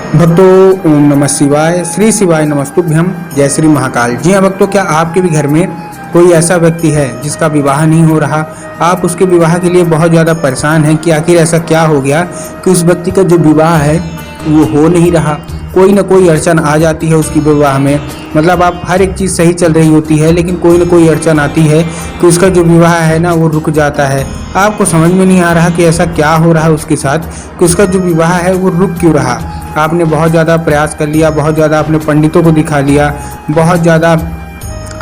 भक्तों ओम नमः शिवाय, श्री शिवाय नमस्तुभ्यम, जय श्री महाकाल। जी हाँ भक्तों, क्या आपके भी घर में कोई ऐसा व्यक्ति है जिसका विवाह नहीं हो रहा? आप उसके विवाह के लिए बहुत ज़्यादा परेशान हैं कि आखिर ऐसा क्या हो गया कि उस व्यक्ति का जो विवाह है वो हो नहीं रहा। कोई ना कोई अड़चन आ जाती है उसकी विवाह में। मतलब आप हर एक चीज़ सही चल रही होती है, लेकिन कोई ना कोई अड़चन आती है कि उसका जो विवाह है ना वो रुक जाता है। आपको समझ में नहीं आ रहा कि ऐसा क्या हो रहा है उसके साथ कि उसका जो विवाह है वो रुक क्यों रहा। आपने बहुत ज़्यादा प्रयास कर लिया, बहुत ज़्यादा आपने पंडितों को दिखा लिया, बहुत ज़्यादा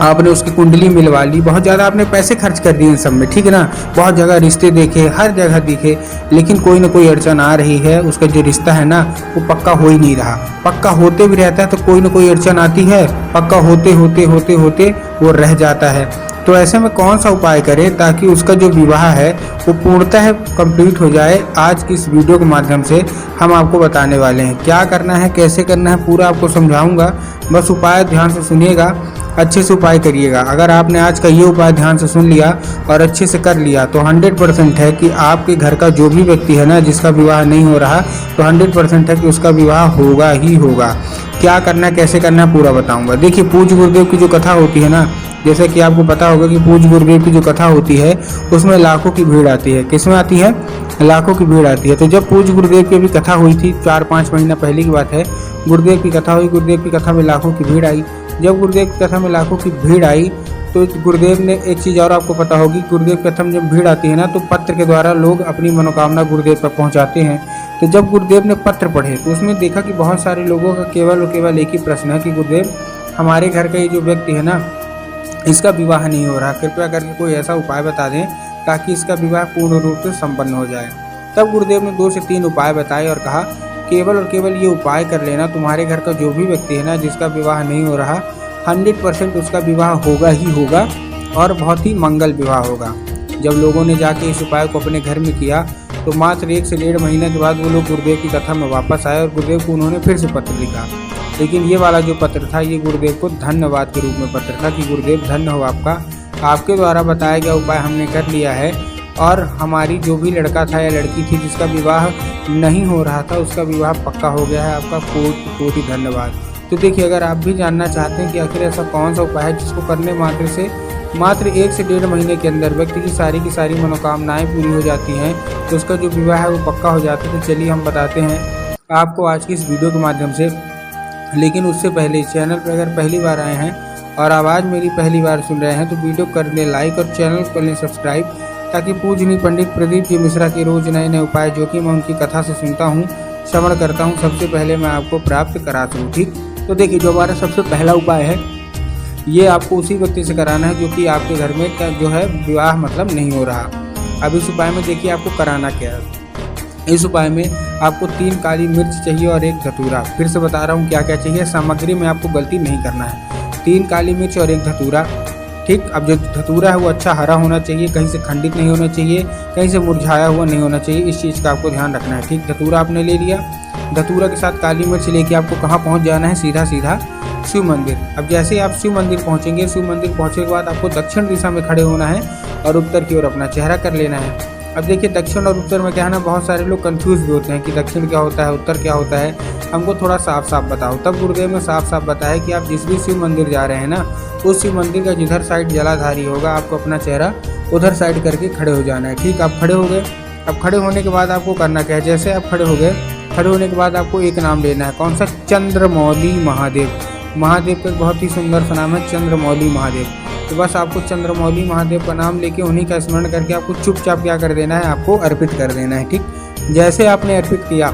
आपने उसकी कुंडली मिलवा ली, बहुत ज़्यादा आपने पैसे खर्च कर दिए इन सब में, ठीक है ना। बहुत जगह रिश्ते देखे, हर जगह दिखे, लेकिन कोई ना कोई अड़चन आ रही है। उसका जो रिश्ता है ना वो पक्का हो ही नहीं रहा। पक्का होते भी रहता है तो कोई ना कोई अड़चन आती है, पक्का होते होते होते होते वो रह जाता है। तो ऐसे में कौन सा उपाय करें ताकि उसका जो विवाह है वो पूर्णतः कंप्लीट हो जाए? आज की इस वीडियो के माध्यम से हम आपको बताने वाले हैं क्या करना है, कैसे करना है, पूरा आपको समझाऊंगा। बस उपाय ध्यान से सुनिएगा, अच्छे से उपाय करिएगा। अगर आपने आज का ये उपाय ध्यान से सुन लिया और अच्छे से कर लिया तो 100% है कि आपके घर का जो भी व्यक्ति है ना जिसका विवाह नहीं हो रहा, तो 100% है कि उसका विवाह होगा ही होगा। क्या करना है, कैसे करना है, पूरा बताऊंगा। देखिए, पूज्य गुरुदेव की जो कथा होती है ना, जैसे कि आपको पता होगा कि पूज्य गुरुदेव की जो कथा होती है उसमें लाखों की भीड़ आती है। किसमें आती है? लाखों की भीड़ आती है। तो जब पूज्य गुरुदेव की भी कथा हुई थी, 4-5 महीना पहले की बात है, गुरुदेव की कथा हुई। गुरुदेव की कथा में लाखों की भीड़ आई। जब गुरुदेव की कथा में लाखों की भीड़ आई तो गुरुदेव ने एक चीज़ और आपको पता होगी, गुरुदेव की कथा में जब भीड़ आती है ना तो पत्र के द्वारा लोग अपनी मनोकामना गुरुदेव तक पहुंचाते हैं। तो जब गुरुदेव ने पत्र पढ़े तो उसमें देखा कि बहुत सारे लोगों का केवल और केवल एक ही प्रश्न है कि गुरुदेव, हमारे घर का ये जो व्यक्ति है ना इसका विवाह नहीं हो रहा, कृपया करके कोई ऐसा उपाय बता दें ताकि इसका विवाह पूर्ण रूप से संपन्न हो जाए। तब गुरुदेव ने 2 से 3 उपाय बताए और कहा, केवल और केवल ये उपाय कर लेना, तुम्हारे घर का जो भी व्यक्ति है ना जिसका विवाह नहीं हो रहा, 100% उसका विवाह होगा ही होगा और बहुत ही मंगल विवाह होगा। जब लोगों ने जाके इस उपाय को अपने घर में किया तो मात्र 1 से 1.5 महीने के बाद वो लोग गुरुदेव की कथा में वापस आए और गुरुदेव को उन्होंने फिर से पत्र लिखा। लेकिन ये वाला जो पत्र था ये गुरुदेव को धन्यवाद के रूप में पत्र था कि गुरुदेव धन्य हो आपका, आपके द्वारा बताया गया उपाय हमने कर लिया है और हमारी जो भी लड़का था या लड़की थी जिसका विवाह नहीं हो रहा था उसका विवाह पक्का हो गया है। आपका कोटि धन्यवाद। तो देखिए, अगर आप भी जानना चाहते हैं कि आखिर ऐसा कौन सा उपाय है जिसको करने मात्र से मात्र 1 से 1.5 महीने के अंदर व्यक्ति की सारी मनोकामनाएं पूरी हो जाती हैं, तो उसका जो विवाह है वो पक्का हो जाता है, तो चलिए हम बताते हैं आपको आज की इस वीडियो के माध्यम से। लेकिन उससे पहले इस चैनल पर अगर पहली बार आए हैं और आवाज़ मेरी पहली बार सुन रहे हैं तो वीडियो कर दें लाइक और चैनल कर लें सब्सक्राइब, ताकि पूजनीय पंडित प्रदीप जी मिश्रा के रोज़ नए नए उपाय जो कि मैं उनकी कथा से सुनता हूँ, श्रवण करता हूँ, सबसे पहले मैं आपको प्राप्त करा सकूँ। ठीक, तो देखिए, जो हमारा सबसे पहला उपाय है ये आपको उसी व्यक्ति से कराना है जो कि आपके घर में जो है विवाह मतलब नहीं हो रहा। अब इस उपाय में देखिए आपको कराना क्या है। इस उपाय में आपको 3 काली मिर्च चाहिए और 1 धतूरा। फिर से बता रहा हूँ क्या क्या चाहिए, सामग्री में आपको गलती नहीं करना है। 3 काली मिर्च और 1 धतूरा। ठीक, अब जो धतूरा है वो अच्छा हरा होना चाहिए, कहीं से खंडित नहीं होना चाहिए, कहीं से मुरझाया हुआ नहीं होना चाहिए, इस चीज़ का आपको ध्यान रखना है। ठीक, धतूरा आपने ले लिया। धतूरा के साथ काली मिर्च लेके आपको कहाँ पहुँच जाना है? सीधा सीधा शिव मंदिर। अब जैसे ही आप शिव मंदिर पहुँचेंगे, शिव मंदिर पहुँचने के बाद आपको दक्षिण दिशा में खड़े होना है और उत्तर की ओर अपना चेहरा कर लेना है। अब देखिए, दक्षिण और उत्तर में क्या है ना, बहुत सारे लोग कंफ्यूज भी होते हैं कि दक्षिण क्या होता है, उत्तर क्या होता है, हमको थोड़ा साफ साफ बताओ। तब गुरुदेव ने साफ साफ बताया कि आप जिस भी शिव मंदिर जा रहे हैं ना, उस शिव मंदिर का जिधर साइड जलाधारी होगा आपको अपना चेहरा उधर साइड करके खड़े हो जाना है। ठीक, आप खड़े हो गए। अब खड़े होने के बाद आपको करना क्या है, जैसे आप खड़े हो गए, खड़े होने के बाद आपको एक नाम लेना है। कौन सा? चंद्रमौली महादेव। महादेव का बहुत ही सुंदर सा नाम है, चंद्रमौली महादेव। तो बस आपको चंद्रमौली महादेव का नाम लेके उन्हीं का स्मरण करके आपको चुपचाप क्या कर देना है, आपको अर्पित कर देना है। ठीक, जैसे आपने अर्पित किया,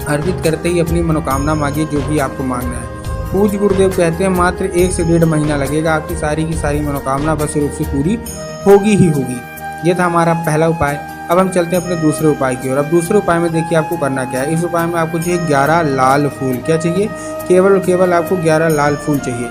अर्पित करते ही अपनी मनोकामना मांगिए जो भी आपको मांगना है। पूज्य गुरुदेव कहते हैं मात्र 1 से 1.5 महीना लगेगा, आपकी सारी की सारी मनोकामना बस रूप से पूरी होगी ही होगी। ये था हमारा पहला उपाय। अब हम चलते हैं अपने दूसरे उपाय की ओर। अब दूसरे उपाय में देखिए आपको करना क्या है। इस उपाय में आपको चाहिए 11 लाल फूल। क्या चाहिए? केवल और केवल आपको 11 लाल फूल चाहिए।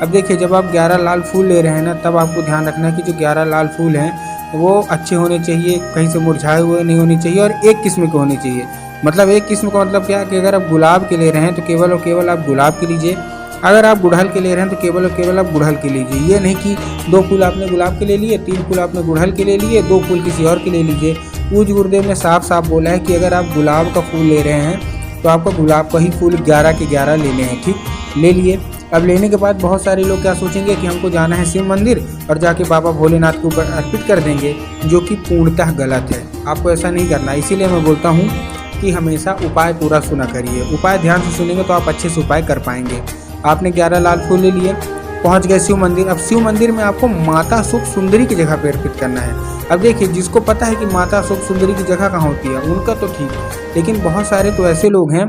अब देखिए, जब आप 11 लाल फूल ले रहे हैं ना, तब आपको ध्यान रखना है कि जो 11 लाल फूल हैं वो अच्छे होने चाहिए, कहीं से मुरझाए हुए नहीं होने चाहिए और एक किस्म के होने चाहिए। मतलब एक किस्म का मतलब क्या है कि अगर आप गुलाब के ले रहे हैं तो केवल और केवल आप गुलाब के लीजिए, अगर आप गुड़हल के ले रहे हैं तो केवल और केवल आप गुड़हल के लीजिए। ये नहीं कि 2 फूल आपने गुलाब के ले लिए, 3 फूल आपने गुड़हल के ले लिए, 2 फूल किसी और के ले लीजिए। पूज्य गुरुदेव ने साफ साफ बोला है कि अगर आप गुलाब का फूल ले रहे हैं तो आपको गुलाब का ही फूल 11 के 11 लेने हैं। ठीक, ले लिए। अब लेने के बाद बहुत सारे लोग क्या सोचेंगे कि हमको जाना है शिव मंदिर और जाके बाबा भोलेनाथ के ऊपर अर्पित कर देंगे, जो कि पूर्णतः गलत है। आपको ऐसा नहीं करना। इसीलिए मैं बोलता हूँ कि हमेशा उपाय पूरा सुना करिए। उपाय ध्यान से सुनेंगे तो आप अच्छे से उपाय कर पाएंगे। आपने 11 लाल फूल ले लिए, पहुंच गए शिव मंदिर। अब शिव मंदिर में आपको माता सुख सुंदरी की जगह पे अर्पित करना है। अब देखिए, जिसको पता है कि माता सुख सुंदरी की जगह कहाँ होती है उनका तो ठीक, लेकिन बहुत सारे तो ऐसे लोग हैं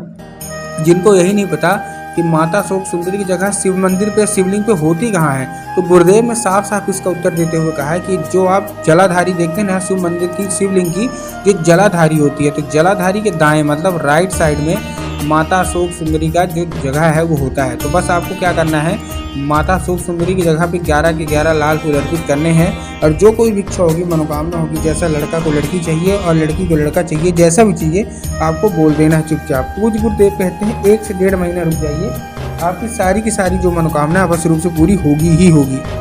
जिनको यही नहीं पता कि माता शोक सुंदरी की जगह शिव मंदिर पे शिवलिंग पे होती कहाँ है। तो गुरुदेव ने साफ साफ इसका उत्तर देते हुए कहा है कि जो आप जलाधारी देखते हैं ना शिव मंदिर की शिवलिंग की, जो जलाधारी होती है, तो जलाधारी के दाएं मतलब राइट साइड में माता शोक सुंदरी का जो जगह है वो होता है। तो बस आपको क्या करना है, माता शोक सुंदरी की जगह पे 11 के 11 लाल फूल अर्पित करने हैं। और जो कोई भी इच्छा होगी, मनोकामना होगी, जैसा लड़का को लड़की चाहिए और लड़की को लड़का चाहिए, जैसा भी चाहिए आपको बोल देना है चुपचाप। पूज्य गुरुदेव कहते हैं 1 से 1.5 महीना रुक जाइए, आपकी सारी की सारी जो मनोकामना है अवश्य रूप से पूरी होगी ही होगी।